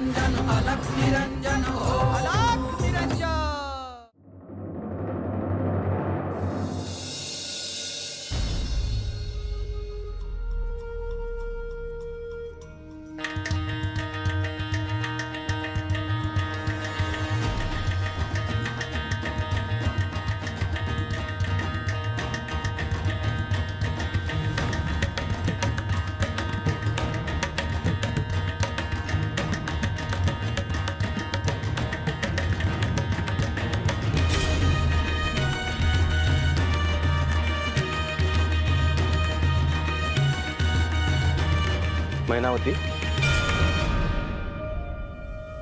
निरंजन अलख निरंजन हो अलख निरंजन। मैनावती,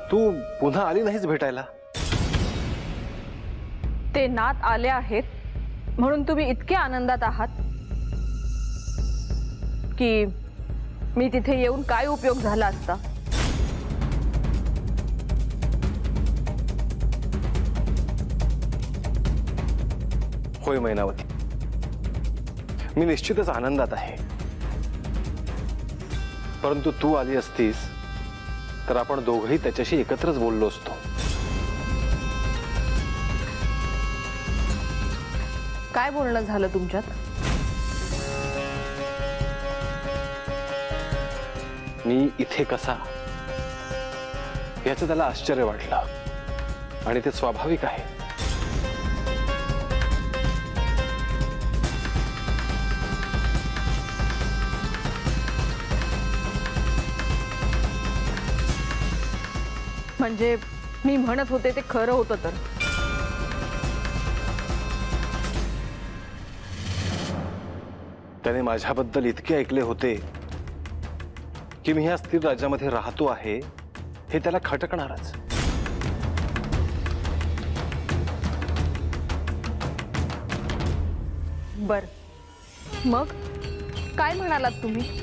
तू पुन्हा आली नाहीस भेटायला? ते नात आले आहेत म्हणून तुम्ही इतके आनंदात आहात की मी तिथे येऊन काय उपयोग झाला असता? होय मैनावती, मी निश्चितच आनंदात आहे, परंतु तू आली असतीस तर आपण दोघंही त्याच्याशी एकत्रच बोललो असतो. काय बोलणं झालं तुमच्यात? मी इथे कसा याचं त्याला आश्चर्य वाटलं आणि ते स्वाभाविक आहे. म्हणजे मी म्हणत होते ते खरं होतं तर? त्याने माझ्याबद्दल इतके ऐकले होते की मी ह्या स्थिर राज्यामध्ये राहतो आहे हे त्याला खटकणारच. बर, मग काय म्हणालात तुम्ही?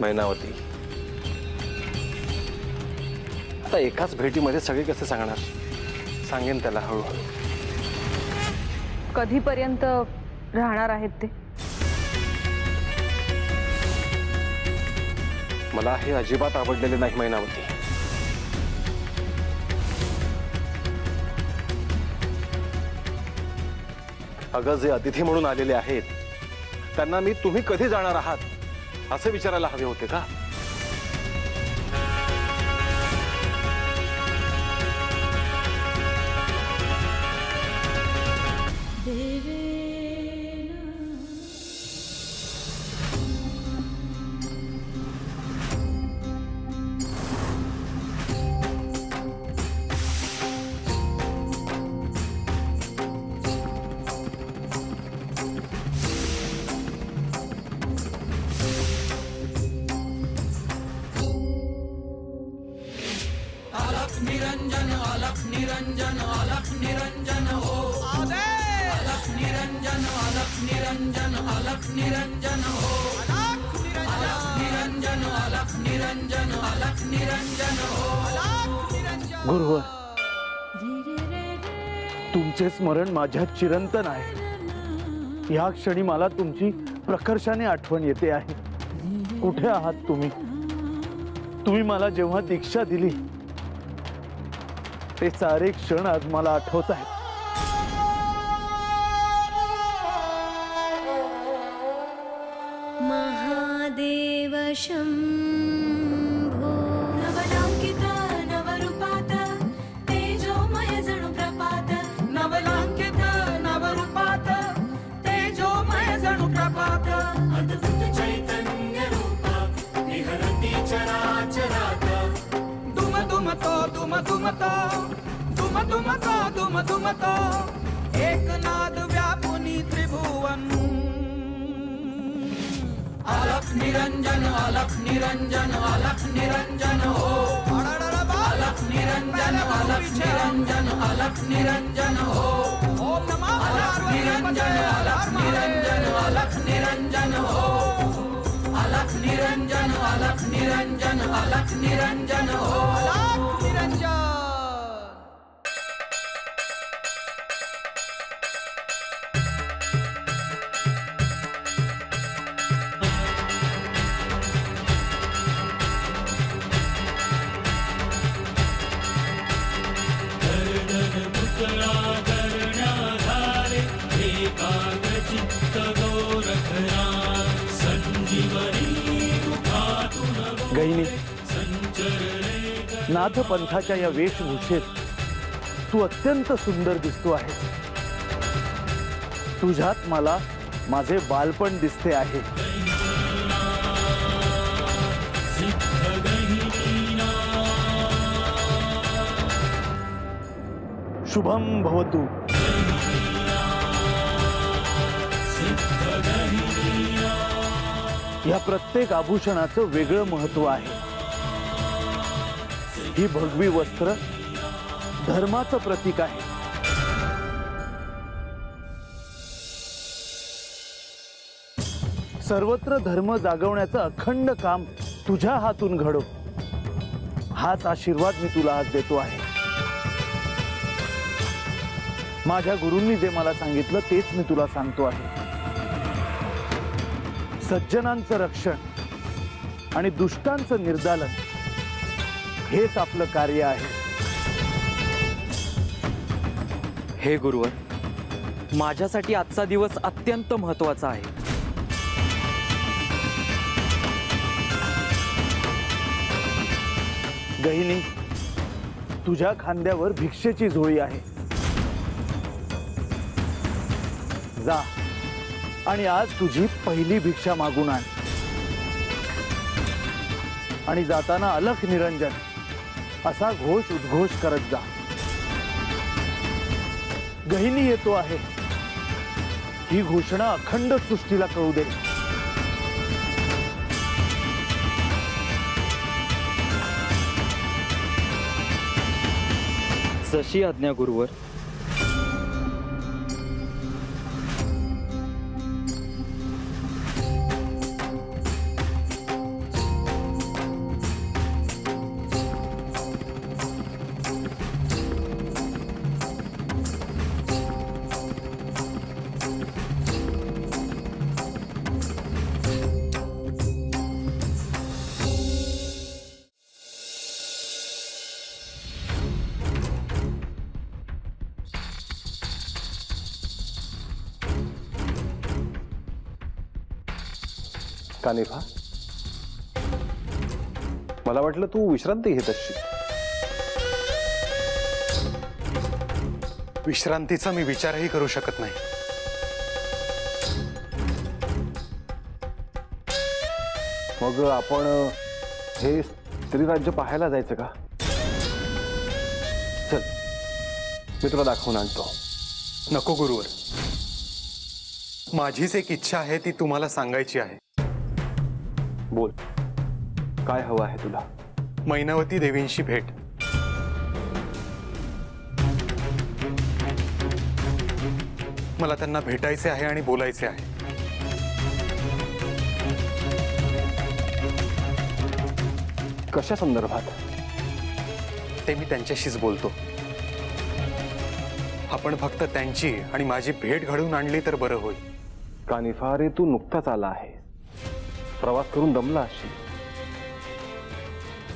मैनावती, आता एकाच भेटीमध्ये सगळे कसे सांगणार? सांगेन त्याला हळूहळू. कधीपर्यंत राहणार आहेत ते? मला हे अजिबात आवडलेले नाही मैनावती. अगं, जे अतिथी म्हणून आलेले आहेत त्यांना मी तुम्ही कधी जाणार आहात असे विचारायला हवे होते का? निरंजन अलख निरंजन अलख निरंजन हो अलख निरंजन अलख निरंजन अलख निरंजन हो अलख निरंजन अलख निरंजन अलख निरंजन हो। गुरुवर, तुमचे स्मरण माझ्या चिरंतन आहे. या क्षणी मला तुमची प्रकर्षाने आठवण येते आहे. कुठे आहात तुम्ही? तुम्ही मला जेव्हा दीक्षा दिली ते सारे क्षण आज मला आठवत आहेत. महादेव शंभो नवलांकित नवरूपात तेजोमय जणु प्रपात नवलांकित नवरूपात तेजोमय जणु प्रपात अद्भुत चैतन्य रूप विहरती चराचरात दुम दुम तो दुम दुम तो दुम दुम तो दुम दुम तो एक नाद व्यापुनी त्रिभुवन अलख निरंजन अलख निरंजन अलख निरंजन हो अलख निरंजन अलख निरंजन अलख निरंजन हो ओम नमः अलख निरंजन अलख निरंजन अलख निरंजन हो अलख निरंजन अलख निरंजन अलख निरंजन हो अलख निरंजन। गहिनी, नाथ पंथाच्या या वेशभूषेत तू अत्यंत सुंदर दिसतो आहेस. तुझ्यात मला माझे बालपण दिसते आहे. शुभम भवतु. या प्रत्येक आभूषणाचं वेगळं महत्व आहे. ही भगवी वस्त्र धर्माचं प्रतीक आहे. सर्वत्र धर्म जागवण्याचं अखंड काम तुझ्या हातून घडो, हाच आशीर्वाद मी तुला आज देतो आहे. माझ्या गुरूंनी जे मला सांगितलं तेच मी तुला सांगतो आहे. सज्जनांचं रक्षण आणि दुष्टांचं निर्दालन हेच आपलं कार्य आहे. हे गुरुवर, माझ्यासाठी आजचा दिवस अत्यंत महत्त्वाचा आहे. गहिनी, तुझ्या खांद्यावर भिक्षेची झोळी आहे. जा आणि आज तुझी पहिली भिक्षा मागून आण. आणि जाताना अलख निरंजन असा घोष उद्घोष करत जा. गहिनी येतो आहे ही घोषणा अखंड सृष्टीला कळू दे. जशी आज्ञा गुरुवर. कानिफा, मला वाटलं तू विश्रांती घेत असशील. विश्रांतीचा मी विचारही करू शकत नाही. मग आपण हे स्त्रीराज्य पाहायला जायचं का? चल, मी तुला दाखवून आणतो. नको गुरुवर, माझीच एक इच्छा आहे, ती तुम्हाला सांगायची आहे. बोल, काय हवं आहे तुला? मैनावती देवींशी भेट. मला त्यांना भेटायचे आहे आणि बोलायचे आहे. कशा संदर्भात? ते मी त्यांच्याशीच बोलतो. आपण फक्त त्यांची आणि माझी भेट घडवून आणली तर बरं होईल. कानिफा, रे तू नुकताच आला आहे, प्रवास करून दमला असशील.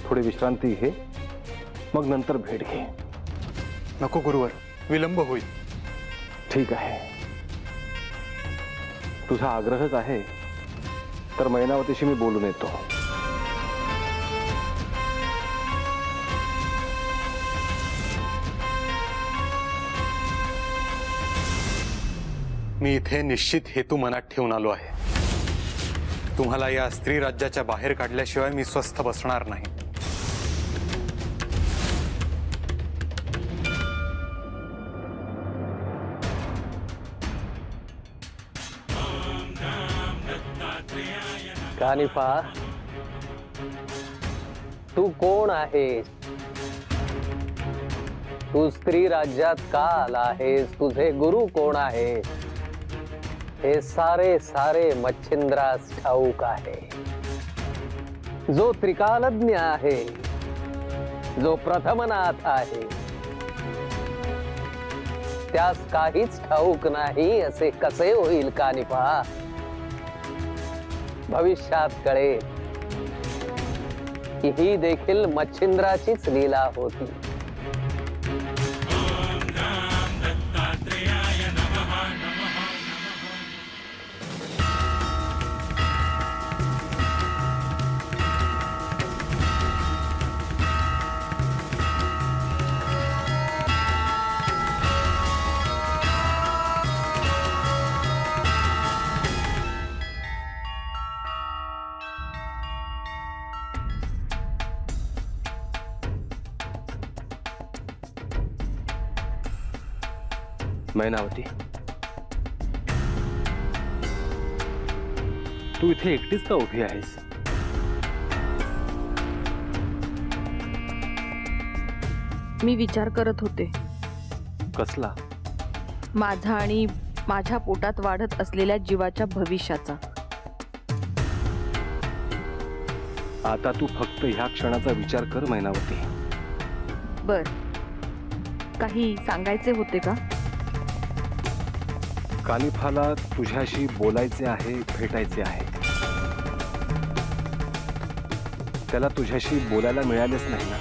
थोडी विश्रांती घे, मग नंतर भेट घे. नको गुरुवर, विलंब होईल. ठीक आहे, तुझा आग्रहच आहे तर मैनावतीशी मी बोलून येतो. मी इथे निश्चित हेतू मनात ठेवून आलो आहे. तुम्हाला या स्त्री राज्याच्या बाहेर काढल्याशिवाय मी स्वस्थ बसणार नाही. कानिफा, तू कोण आहेस? तू स्त्री राज्यात का आला आहेस? तुझे गुरु कोण आहे? हे सारे सारे मच्छिंद्रास ठाऊक आहे. जो त्रिकालज्ञ आहे, जो प्रथमनाथ आहे, त्यास काहीच ठाऊक नाही असे कसे होईल कानिफा? भविष्यात कळेल की ही देखील मच्छिंद्राचीच लीला होती. मैनावती, तू इथे एकटीच का उभी आहेस? मी विचार करत होते कसला? माझा आणि माझ्या पोटात वाढत असलेल्या जीवाच्या भविष्याचा. आता तू फक्त ह्या क्षणाचा विचार कर मैनावती. बर, काही सांगायचे होते का? कानिफाला तुझ्याशी बोलायचे आहे, भेटायचे आहे. त्याला तुझ्याशी बोलायला मिळालेच नाही ना.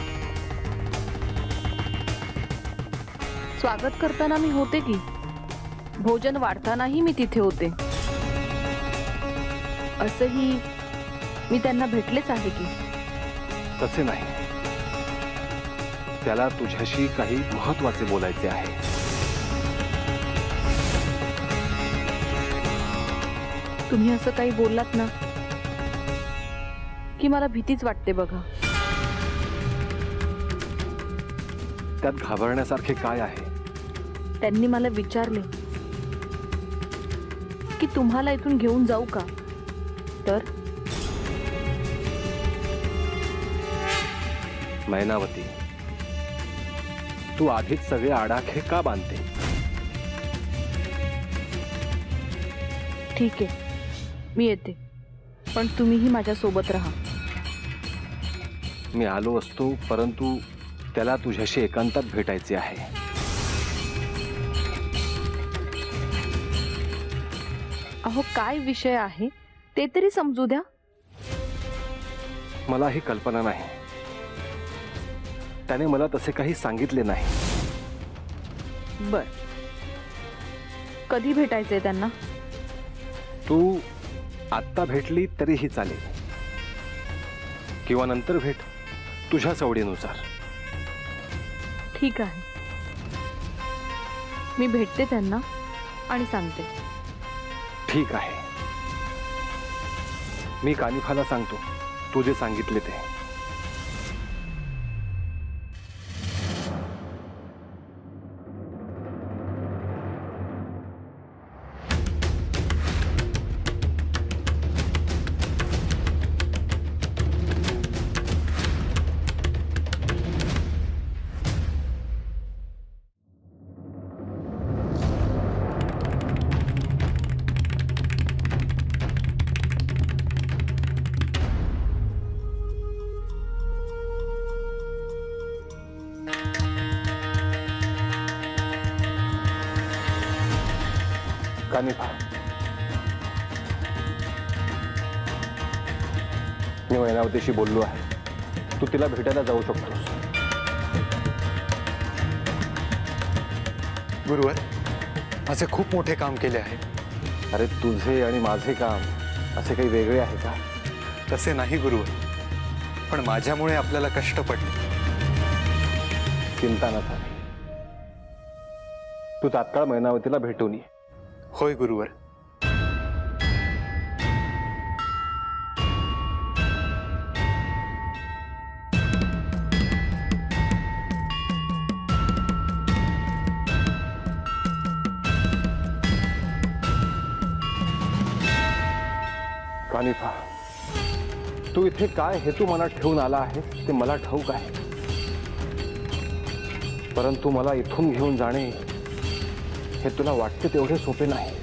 स्वागत करताना मी होते की, भोजन वाढतानाही मी तिथे होते. असंही मी त्यांना भेटलेच आहे की. तसे नाही, त्याला तुझ्याशी काही महत्वाचे बोलायचे आहे. तुम्ही असं काही बोललात ना की मला भीतीच वाटते बघा. त्यात घाबरण्यासारखे काय आहे? त्यांनी मला विचारले की तुम्हाला इथून घेऊन जाऊ का, तर मैनावती, तू आधीच सगळे आडाखे का बांधते? ठीक आहे, मी येते, पण तुम्हीही माझ्या सोबत राहा. मी आलो असतो, परंतु त्याला तुझ्याशी एकांतात भेटायचे आहे. अहो, काय विषय आहे ते तरी समजू द्या. मला ही कल्पना नाही. त्याने मला तसे काही सांगितले नाही. बर, कधी भेटायचंय त्यांना? तू आत्ता भेटली तरीही चालेल, किंवा नंतर भेट, तुझ्या सवडीनुसार. ठीक आहे, मी भेटते त्यांना आणि सांगते. ठीक आहे, मी कानिफाला सांगतो तू जे सांगितले ते. कानिफा, मी मैनावतीशी बोललो आहे. तू तिला भेटायला जाऊ शकतोस. गुरुवर, माझे खूप मोठे काम केले आहे. अरे, तुझे आणि माझे काम असे काही वेगळे आहे का? तसे नाही गुरुवर, पण माझ्यामुळे आपल्याला कष्ट पडले. चिंता नका, तू तात्काळ मैनावतीला भेटून ये. होय गुरुवर. कानिफा, तू इथे काय हेतू मनात ठेवून आला आहे ते मला ठाऊक आहे, परंतु मला इथून घेऊन जाणे हे तुला वाटते तेवढे सोपे नाही.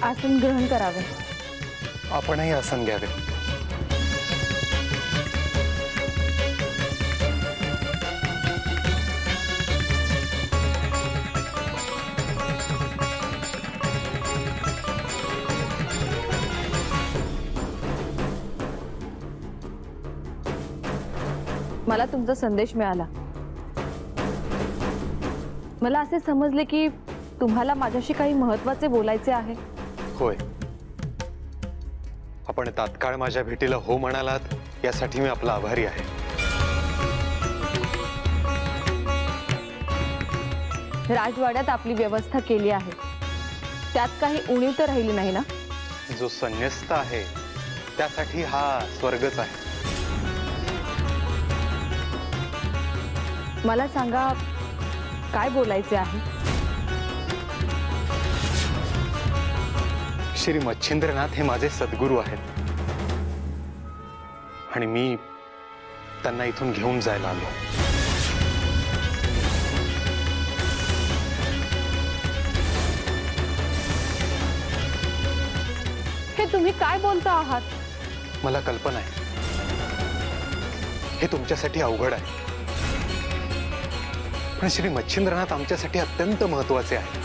आसन ग्रहण करावे. आपणही आसन घ्यावे. मला तुमचा संदेश मिळाला. मला असे समजले की तुम्हाला माझ्याशी काही महत्त्वाचे बोलायचे आहे. होय, आपण तात्काळ माझ्या भेटीला हो म्हणालात यासाठी मी आपला आभारी आहे. राजवाड्यात आपली व्यवस्था केली आहे, त्यात काही उणीव तर राहिली नाही ना? जो संन्यस्त आहे त्यासाठी हा स्वर्गच आहे. मला सांगा, काय बोलायचे आहे? श्री मच्छिंद्रनाथ हे माझे सद्गुरू आहेत आणि मी त्यांना इथून घेऊन जायला आलो. हे तुम्ही काय बोलता आहात? मला कल्पना आहे हे तुमच्यासाठी अवघड आहे, पण श्री मच्छिंद्रनाथ आमच्यासाठी अत्यंत महत्वाचे आहे.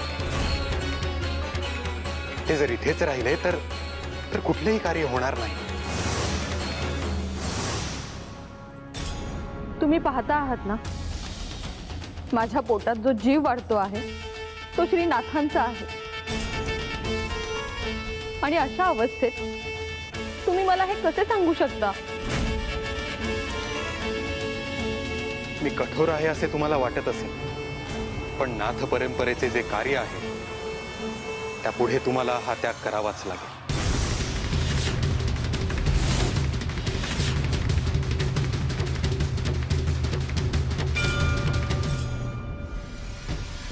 ते जर इथेच राहिले तर कुठलेही कार्य होणार नाही. तुम्ही पाहता आहात ना, माझ्या पोटात जो जीव वाढतो आहे तो श्रीनाथांचा आहे. आणि अशा अवस्थेत तुम्ही मला हे कसे सांगू शकता? मी कठोर आहे असे तुम्हाला वाटत असेल, पण नाथ परंपरेचे जे कार्य आहे त्यापुढे तुम्हाला हा त्याग करावाच लागेल.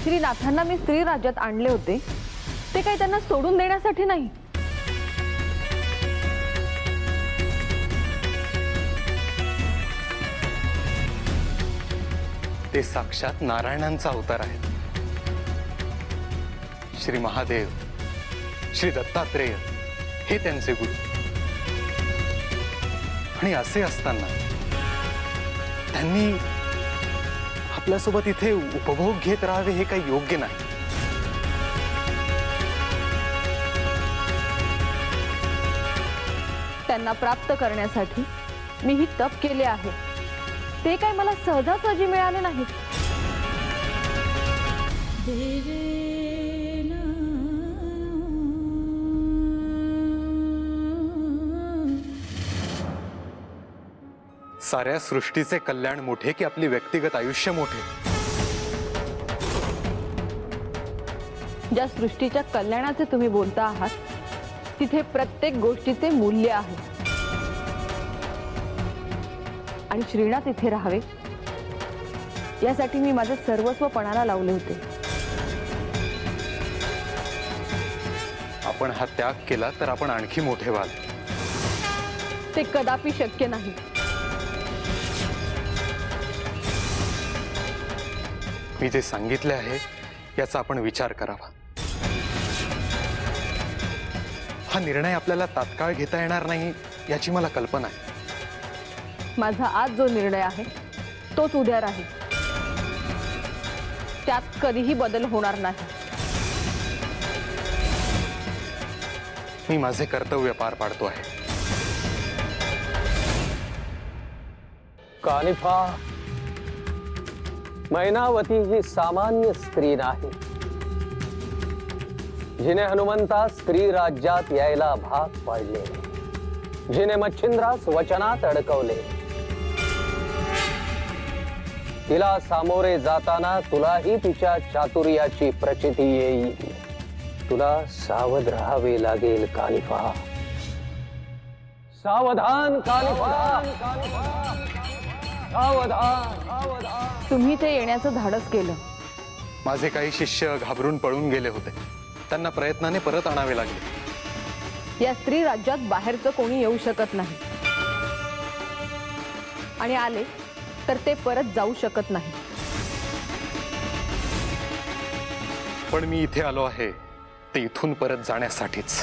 श्रीनाथांना मी स्त्री राज्यात आणले होते ते काही त्यांना सोडून देण्यासाठी नाही. ते साक्षात नारायणांचा अवतार आहे. श्री महादेव, श्री दत्तात्रेय हे त्यांचे गुरु. आणि असे असताना त्यांनी आपल्यासोबत इथे उपभोग घेत राहावे हे काही योग्य नाही. त्यांना प्राप्त करण्यासाठी मी ही तप केले आहे. ते काय मला सहजासहजी मिळाले नाही. साऱ्या सृष्टीचे कल्याण मोठे की आपले व्यक्तिगत आयुष्य मोठे? ज्या सृष्टीच्या कल्याणाचे तुम्ही बोलता आहात तिथे प्रत्येक गोष्टीचे मूल्य आहे. आणि श्रीनाथ इथे राहावे यासाठी मी माझे सर्वस्व पणाला लावले होते. आपण हा त्याग केला तर आपण आणखी मोठे व्हाल. ते कदापि शक्य नाही. मी जे सांगितले आहे याचा आपण विचार करावा. हा निर्णय आपल्याला तात्काळ घेता येणार नाही याची मला कल्पना आहे. माझा आज जो निर्णय आहे तोच उद्या राहील. त्यात कधीही बदल होणार नाही. मी माझे कर्तव्य पार पाडतो आहे. कानिफा, मैनावती ही सामान्य स्त्री नाही. जिने हनुमंता स्त्री राज्यात यायला भाग पाडले, जिने मच्छिंद्रास वचनात अडकवले, तिला सामोरे जाताना तुलाही तिच्या चातुर्याची प्रचिती येईल. तुला सावध राहावे लागेल कानिफा. सावधान कानिफा, सावधान. तुम्ही ते येण्याचं धाडस केलं. माझे काही शिष्य घाबरून पळून गेले होते. त्यांना प्रयत्नाने परत आणावे लागले. या स्त्री राज्यात बाहेरचं कोणी येऊ शकत नाही. आणि आले तर ते परत जाऊ शकत नाही. पण मी इथे आलो आहे ते इथून परत जाण्यासाठीच.